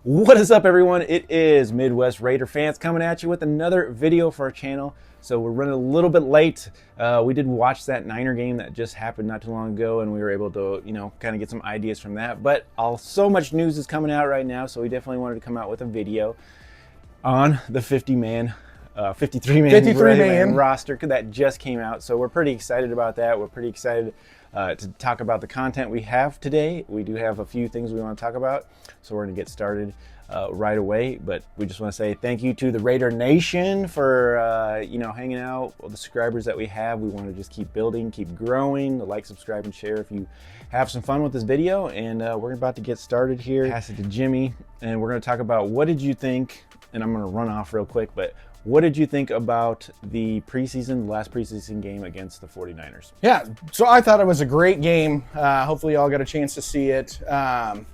What is up, everyone? It is Midwest Raider fans coming at you with another video for our channel. So we're running a little bit late. We did watch that Niner game that just happened not too long ago, and we were able to, kind of get some ideas from that. But so much news is coming out right now, so we definitely wanted to come out with a video on the 53-man roster that just came out. So we're pretty excited about that. We're pretty excited to talk about the content we have today. We do have a few things we want to talk about, so we're going to get started right away. But we just want to say thank you to the Raider Nation for hanging out, all the subscribers that we have. We want to just keep building, keep growing. Like, subscribe, and share if you have some fun with this video. And we're about to get started here. Pass it to Jimmy, and we're going to talk about what did you think. And I'm going to run off real quick, but what did you think about the last preseason game against the 49ers? Yeah, so I thought it was a great game. Hopefully y'all got a chance to see it. I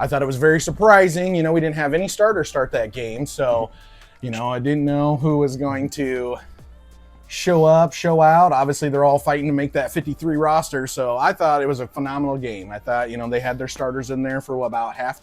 thought it was very surprising. We didn't have any starters start that game. So, I didn't know who was going to show up, show out. Obviously, they're all fighting to make that 53 roster. So I thought it was a phenomenal game. I thought, they had their starters in there for about half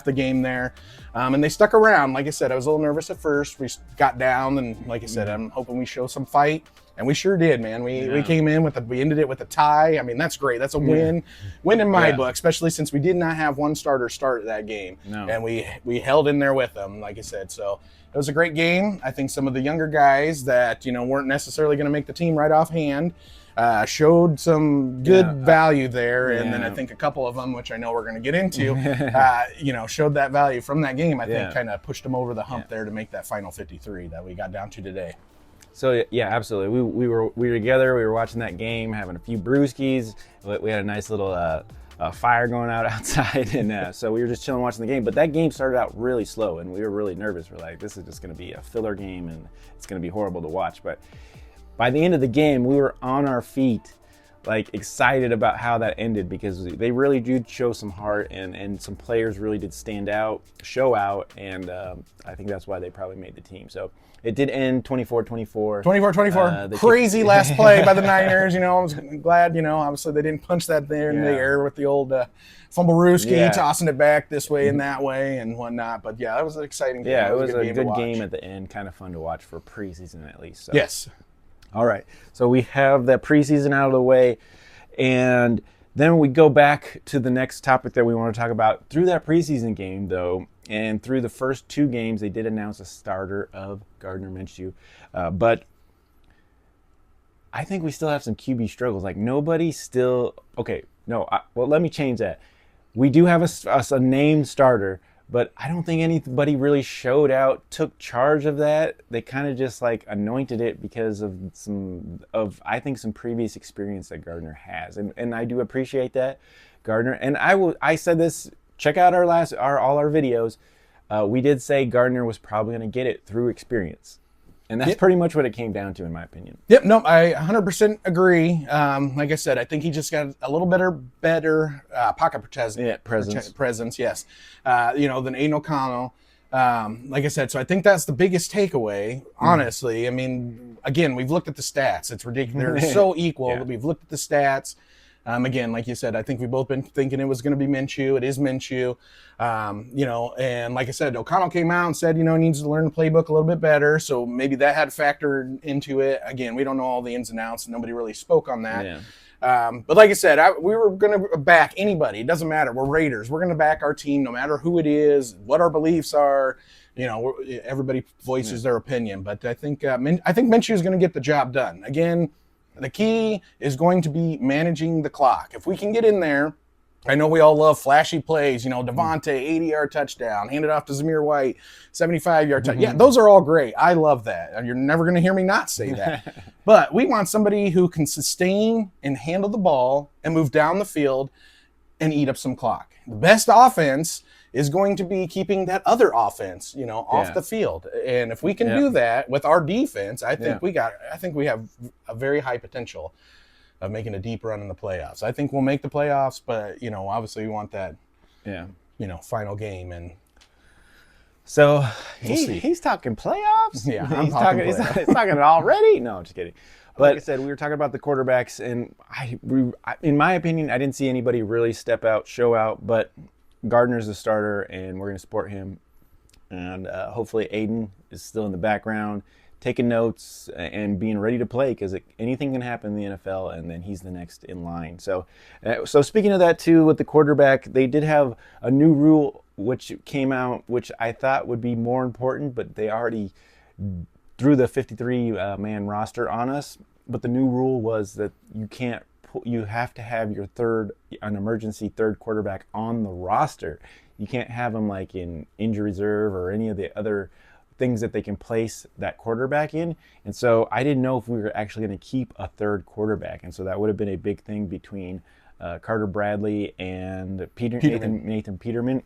the game there. And they stuck around. Like I said, I was a little nervous at first. We got down, and like I said, I'm hoping we show some fight. And we sure did, man. We came in we ended it with a tie. I mean, that's great. That's a win. Win in my book, especially since we did not have one starter start that game. No. And we held in there with them, like I said. So it was a great game. I think some of the younger guys that, weren't necessarily going to make the team right offhand, showed some good value there. And then I think a couple of them, which I know we're going to get into, showed that value from that game. I think kind of pushed them over the hump there to make that final 53 that we got down to today. So yeah, absolutely. We were together. We were watching that game, having a few brewskis. We had a nice little fire going out outside, and so we were just chilling watching the game. But that game started out really slow, and we were really nervous. We're like, this is just going to be a filler game, and it's going to be horrible to watch. But by the end of the game, we were on our feet, like excited about how that ended, because they really did show some heart, and some players really did show out, and I think that's why they probably made the team. So it did end 24-24. 24-24. Crazy last play by the Niners. I was glad, obviously they didn't punch that there in the air with the old fumble-rooski, tossing it back this way and that way and whatnot. But yeah, that was an exciting game. Yeah, it was a good game at the end. Kind of fun to watch for preseason at least. So. Yes. All right, so we have that preseason out of the way, and then we go back to the next topic that we want to talk about. Through that preseason game, though, and through the first two games, they did announce a starter of Gardner Minshew, but I think we still have some QB struggles. Like, nobody still... Okay, no, well, let me change that. We do have a named starter, but I don't think anybody really showed out, took charge of that. They kind of just like anointed it because of some previous experience that Gardner has, and I do appreciate that, Gardner. And I said this. Check out all our videos. We did say Gardner was probably going to get it through experience, and that's pretty much what it came down to, in my opinion. Yep. No, I 100% agree. Like I said, I think he just got a little better pocket presence. Yes. Than Aiden O'Connell. Like I said, so I think that's the biggest takeaway, honestly. I mean, again, we've looked at the stats. It's ridiculous. They're so equal. We've looked at the stats. Again, like you said, I think we've both been thinking it was going to be Minshew. It is Minshew. And like I said, O'Connell came out and said, he needs to learn the playbook a little bit better. So maybe that had factored into it. Again, we don't know all the ins and outs, and nobody really spoke on that. Yeah. But like I said, we were going to back anybody. It doesn't matter. We're Raiders. We're going to back our team no matter who it is, what our beliefs are. Everybody voices their opinion. But I think Minshew is going to get the job done. Again, the key is going to be managing the clock. If we can get in there, I know we all love flashy plays, Devontae, 80-yard touchdown, hand it off to Zamir White, 75-yard touchdown. Yeah, those are all great. I love that. You're never going to hear me not say that. But we want somebody who can sustain and handle the ball and move down the field and eat up some clock. The best offense is going to be keeping that other offense, off the field. And if we can do that with our defense, I think we have a very high potential of making a deep run in the playoffs. I think we'll make the playoffs, but obviously we want that final game. And so he's talking playoffs. Yeah, he's talking it already. No, I'm just kidding. But like I said, we were talking about the quarterbacks, and in my opinion, I didn't see anybody really step out, show out. But Gardner's the starter, and we're going to support him. And hopefully Aiden is still in the background, taking notes and being ready to play, because anything can happen in the NFL, and then he's the next in line. So speaking of that too, with the quarterback, they did have a new rule which came out, which I thought would be more important, but they already threw the 53-man roster on us. But the new rule was that you have to have an emergency third quarterback on the roster. You can't have him like in injury reserve or any of the other things that they can place that quarterback in. And so I didn't know if we were actually going to keep a third quarterback. And so that would have been a big thing between Carter Bradley and Nathan Peterman.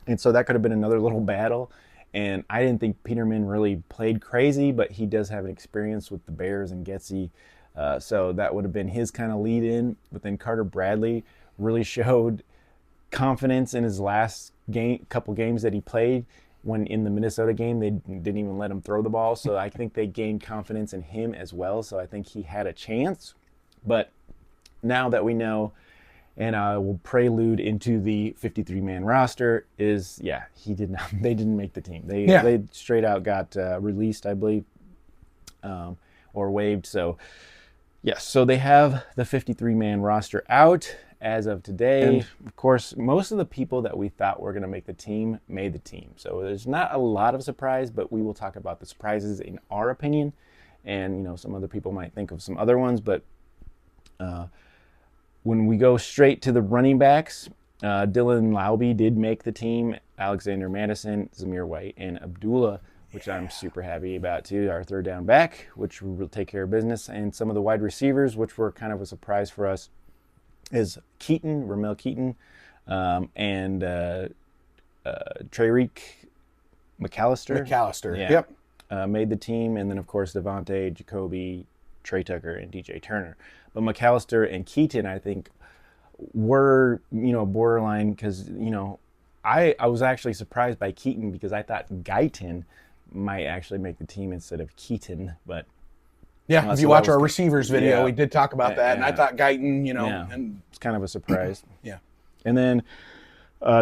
And so that could have been another little battle. And I didn't think Peterman really played crazy, but he does have an experience with the Bears and Getsy. So that would have been his kind of lead in. But then Carter Bradley really showed confidence in his last couple games that he played. When in the Minnesota game, they didn't even let him throw the ball. So I think they gained confidence in him as well. So I think he had a chance. But now that we know, and I will prelude into the 53-man roster, he did not. They didn't make the team. They straight out got released, I believe, or waived. So yes, so they have the 53-man roster out as of today. And of course, most of the people that we thought were going to make the team made the team. So there's not a lot of surprise, but we will talk about the surprises in our opinion. And, some other people might think of some other ones. But when we go straight to the running backs, Dylan Laube did make the team. Alexander Madison, Zamir White, and Abdullah, which I'm super happy about too. Our third down back, which will take care of business. And some of the wide receivers, which were kind of a surprise for us, is Ramel Keaton, and Tyreek McAllister. Yep. Made the team. And then, of course, Devontae, Jacoby, Trey Tucker, and DJ Turner. But McAllister and Keaton, I think, were, borderline, because, I was actually surprised by Keaton because I thought Guyton might actually make the team instead of Keaton, but yeah, if you watch our receivers video, we did talk about that, and I thought Guyton, and it's kind of a surprise. Yeah. And then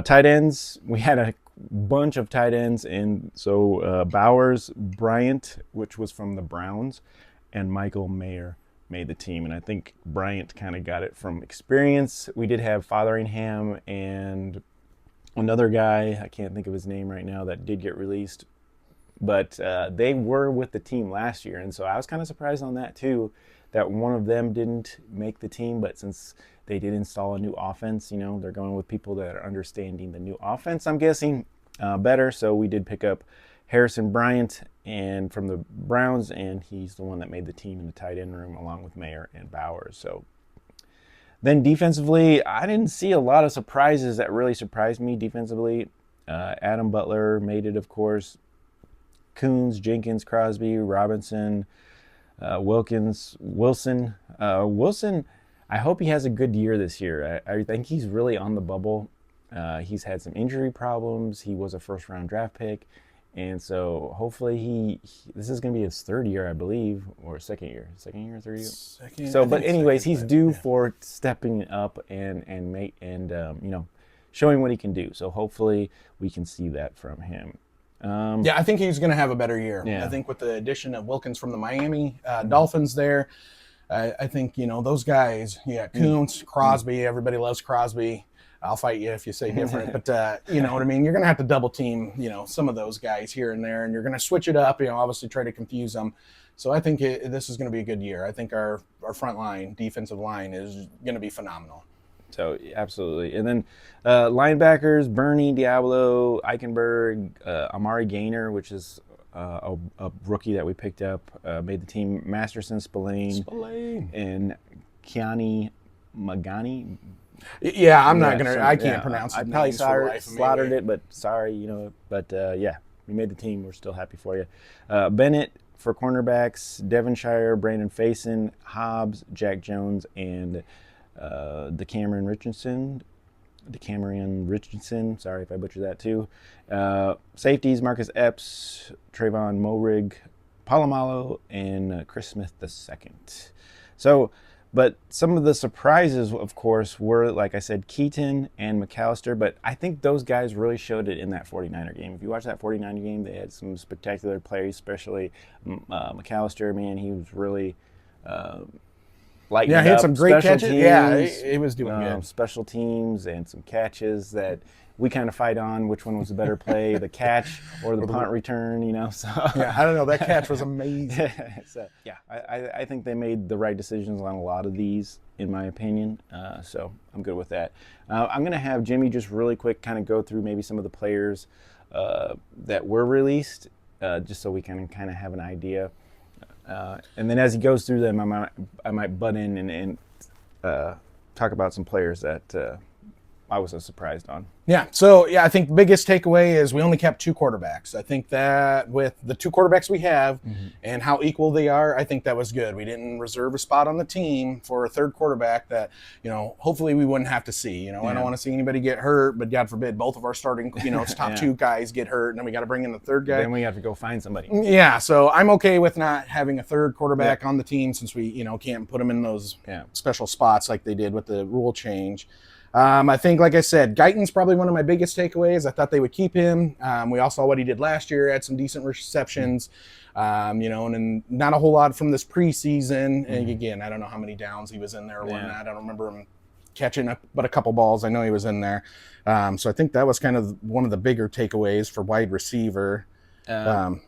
tight ends, we had a bunch of tight ends, and so Bowers, Bryant, which was from the Browns, and Michael Mayer made the team, and I think Bryant kind of got it from experience. We did have Fotheringham and another guy, I can't think of his name right now, that did get released. But they were with the team last year, and so I was kind of surprised on that too, that one of them didn't make the team. But since they did install a new offense, they're going with people that are understanding the new offense, I'm guessing, better. So we did pick up Harrison Bryant and from the Browns, and he's the one that made the team in the tight end room along with Mayer and Bowers. So then defensively, I didn't see a lot of surprises that really surprised me defensively. Adam Butler made it, of course. Coons, Jenkins, Crosby, Robinson, Wilson. I hope he has a good year this year. I think he's really on the bubble. He's had some injury problems. He was a first-round draft pick. And so hopefully this is going to be his third year, I believe, or second year, third year. But anyways, he's due for stepping up and showing what he can do. So hopefully we can see that from him. I think he's going to have a better year. Yeah. I think with the addition of Wilkins from the Miami Dolphins there, I think, those guys, Kuntz, Crosby, everybody loves Crosby. I'll fight you if you say different, but you know what I mean? You're going to have to double team, some of those guys here and there, and you're going to switch it up, obviously try to confuse them. So I think this is going to be a good year. I think our front line, defensive line is going to be phenomenal. So, absolutely. And then linebackers, Bernie, Diablo, Eichenberg, Amari Gaynor, which is a rookie that we picked up, made the team. Masterson, Spillane. And Kiani Magani. Yeah, I can't pronounce it. I probably slaughtered it, but sorry, But, we made the team. We're still happy for you. Bennett for cornerbacks, Devonshire, Brandon Faison, Hobbs, Jack Jones, and DeCameron Richardson. Sorry if I butchered that too. Safeties, Marcus Epps, Trayvon Morig, Palomalo, and Chris Smith II. So But some of the surprises, of course, were, like I said, Keaton and McAllister. But I think those guys really showed it in that 49er game. If you watch that 49er game, they had some spectacular plays, especially McAllister. Man, he was really lighting he had up. some great Special catches. teams, He was doing good. Special teams and some catches that we kind of fight on which one was the better play, the catch or the punt return, So yeah, I don't know. That catch was amazing. So yeah, I think they made the right decisions on a lot of these, in my opinion. So I'm good with that. I'm gonna have Jimmy just really quick kind of go through maybe some of the players that were released, just so we can kind of have an idea. And then as he goes through them, I might butt in and talk about some players that I was so surprised on. Yeah. So, I think the biggest takeaway is we only kept 2 quarterbacks. I think that with the 2 quarterbacks we have and how equal they are, I think that was good. We didn't reserve a spot on the team for a third quarterback that, hopefully we wouldn't have to see. I don't want to see anybody get hurt, but God forbid both of our starting, top 2 guys get hurt, and then we got to bring in the third guy. Then we have to go find somebody. Yeah. So I'm okay with not having a third quarterback on the team since we, can't put them in those special spots like they did with the rule change. I think, like I said, Guyton's probably one of my biggest takeaways. I thought they would keep him. We all saw what he did last year, had some decent receptions, and then not a whole lot from this preseason. And again, I don't know how many downs he was in there or whatnot. I don't remember him catching but a couple balls. I know he was in there. So I think that was kind of one of the bigger takeaways for wide receiver. The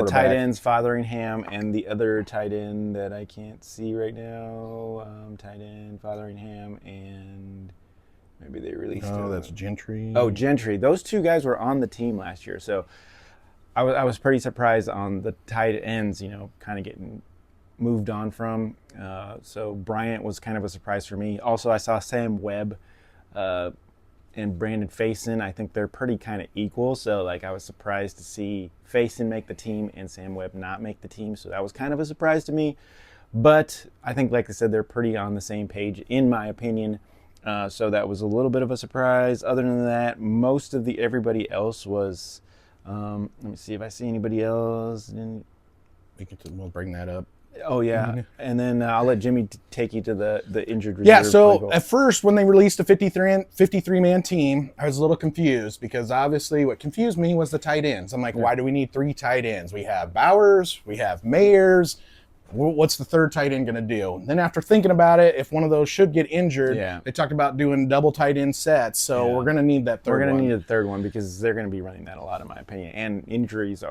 tight ends, Fotheringham, and the other tight end that I can't see right now. Tight end, Fotheringham, and... maybe they released it. Oh, that's Gentry. Oh, Gentry. Those 2 guys were on the team last year. So I was pretty surprised on the tight ends, kind of getting moved on from. So Bryant was kind of a surprise for me. Also, I saw Sam Webb and Brandon Faison. I think they're pretty kind of equal. So, I was surprised to see Faison make the team and Sam Webb not make the team. So that was kind of a surprise to me. But I think, like I said, they're pretty on the same page, in my opinion. So that was a little bit of a surprise. Other than that, most of everybody else was. Let me see if I see anybody else. We'll bring that up. Oh yeah, and then I'll let Jimmy take you to the injured reserve. Yeah. So at first, when they released a 53-man team, I was a little confused because obviously what confused me was the tight ends. I'm like, why do we need 3 tight ends? We have Bowers, we have Mayers. What's the third tight end going to do? Then after thinking about it, if one of those should get injured, they talked about doing double tight end sets. So we're going to need that third one. We're going to need a third one because they're going to be running that a lot, in my opinion. And injuries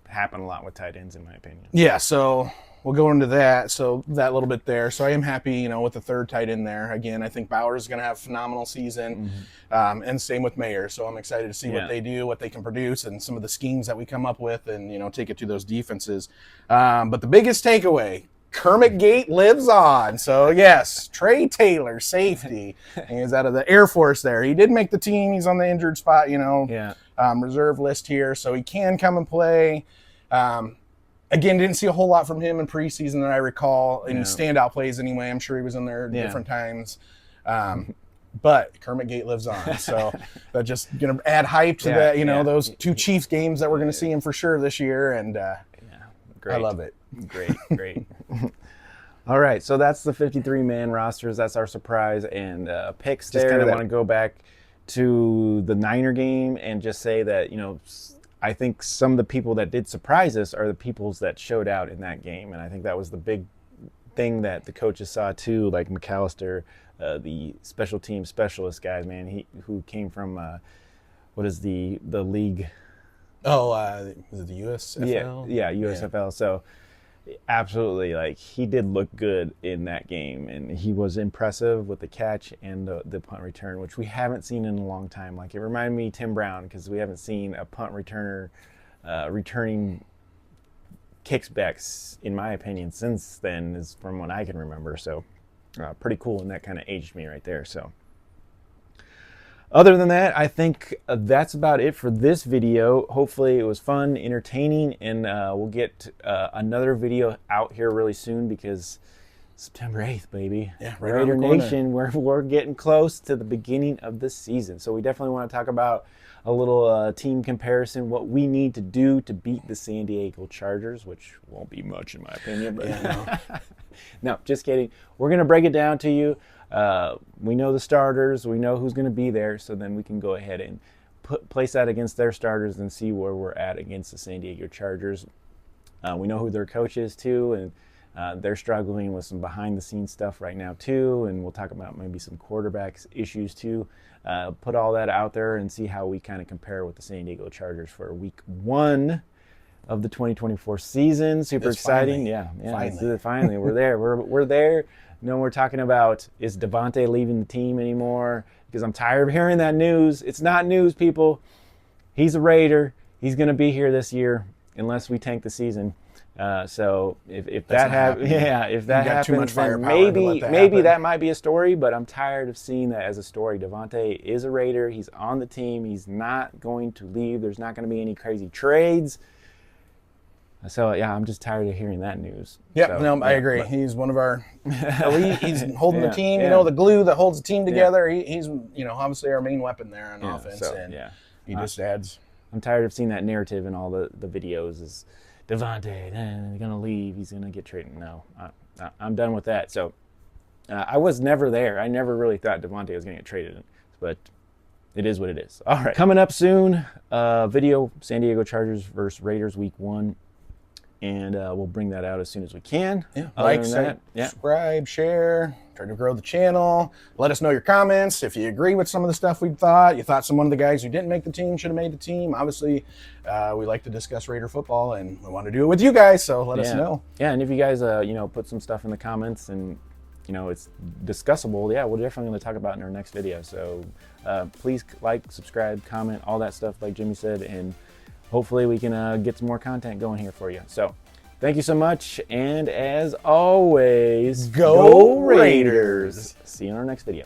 happen a lot with tight ends, in my opinion. Yeah, so we'll go into that. So that little bit there. So I am happy, with the third tight end there. Again, I think Bowers is going to have a phenomenal season, and same with Mayer. So I'm excited to see what they do, what they can produce, and some of the schemes that we come up with, and take it to those defenses. But the biggest takeaway, Kermit Gate lives on. So yes, Trey Taylor, safety. He's out of the Air Force there. He did make the team. He's on the injured spot, reserve list here. So he can come and play. Again, didn't see a whole lot from him in preseason that I recall in standout plays anyway. I'm sure he was in there different times. But Kermit Gate lives on. So that's just going to add hype to those 2 Chiefs games that we're going to see him for sure this year. And great. I love it. Great. All right, so that's the 53-man rosters. That's our surprise and picks there. Just kind of want to go back to the Niner game and just say that, I think some of the people that did surprise us are the people that showed out in that game. And I think that was the big thing that the coaches saw too, like McAllister, the special team specialist guys, man, who came from, what is the league? Oh, is it the USFL? Yeah, USFL. Yeah. So absolutely, he did look good in that game, and he was impressive with the catch and the punt return, which we haven't seen in a long time. It reminded me of Tim Brown because we haven't seen a punt returner returning kickbacks, in my opinion, since then, is from what I can remember. So pretty cool, and that kind of aged me right there. So other than that, I think that's about it for this video. Hopefully it was fun, entertaining, and we'll get another video out here really soon because September 8th, baby. Yeah, right Raider Nation, we're getting close to the beginning of the season. So we definitely want to talk about a little team comparison, what we need to do to beat the San Diego Chargers, which won't be much in my opinion. But no, just kidding. We're going to break it down to you. We know the starters. We know who's going to be there. So then we can go ahead and place that against their starters and see where we're at against the San Diego Chargers. We know who their coach is too, and they're struggling with some behind-the-scenes stuff right now too, and we'll talk about maybe some quarterbacks issues too. Put all that out there and see how we kind of compare with the San Diego Chargers for week 1 of the 2024 season. Super exciting. Finally. We're there. We're there. No more talking about, is Davante leaving the team anymore? Because I'm tired of hearing that news. It's not news, people. He's a Raider. He's going to be here this year unless we tank the season. So if that happens, then maybe that might be a story. But I'm tired of seeing that as a story. Davante is a Raider. He's on the team. He's not going to leave. There's not going to be any crazy trades. So yeah, I'm just tired of hearing that news. Yeah, so, I agree. He's one of our elite. He's holding the team. You know, the glue that holds the team together. He's obviously our main weapon there on offense. So, and he just adds. I'm tired of seeing that narrative in all the videos. Is Davante they're gonna leave? He's gonna get traded? No, I'm done with that. So I was never there. I never really thought Davante was gonna get traded, but it is what it is. All right, coming up soon, video San Diego Chargers versus Raiders week 1. And we'll bring that out as soon as we can. Yeah, like, subscribe, share, try to grow the channel. Let us know your comments. If you agree with some of the stuff we thought, you thought some of the guys who didn't make the team should have made the team. Obviously, we like to discuss Raider football, and we want to do it with you guys, so let us know. Yeah, and if you guys, put some stuff in the comments and, it's discussable, we're definitely going to talk about it in our next video. So please like, subscribe, comment, all that stuff like Jimmy said, and hopefully we can get some more content going here for you. So thank you so much. And as always, go Raiders. See you in our next video.